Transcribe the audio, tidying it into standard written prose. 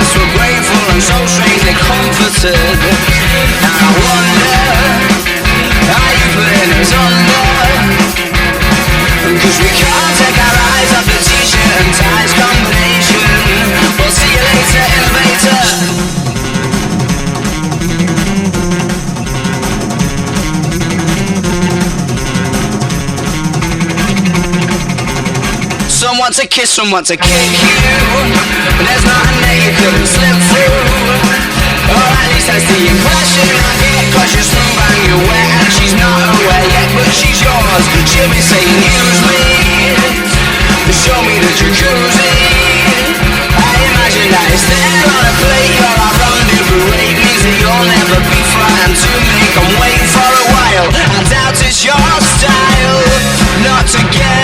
face were grateful and so strangely comforted. And I wonder how you putting us under, 'cause we can't take our eyes off the t-shirt and ties combination. We'll see you later, innovator. Someone to kiss, someone to kick you. There's nothing that you couldn't slip through. Or at least that's the impression I get, 'cause you're smooth and you're wet, and she's not aware yet, but she's yours. She'll be saying use me, show me the jacuzzi. I imagine that it's there on a plate. You're our rendezvous rate, means that you'll never be frightened to make them wait for a while. I doubt it's your style not to get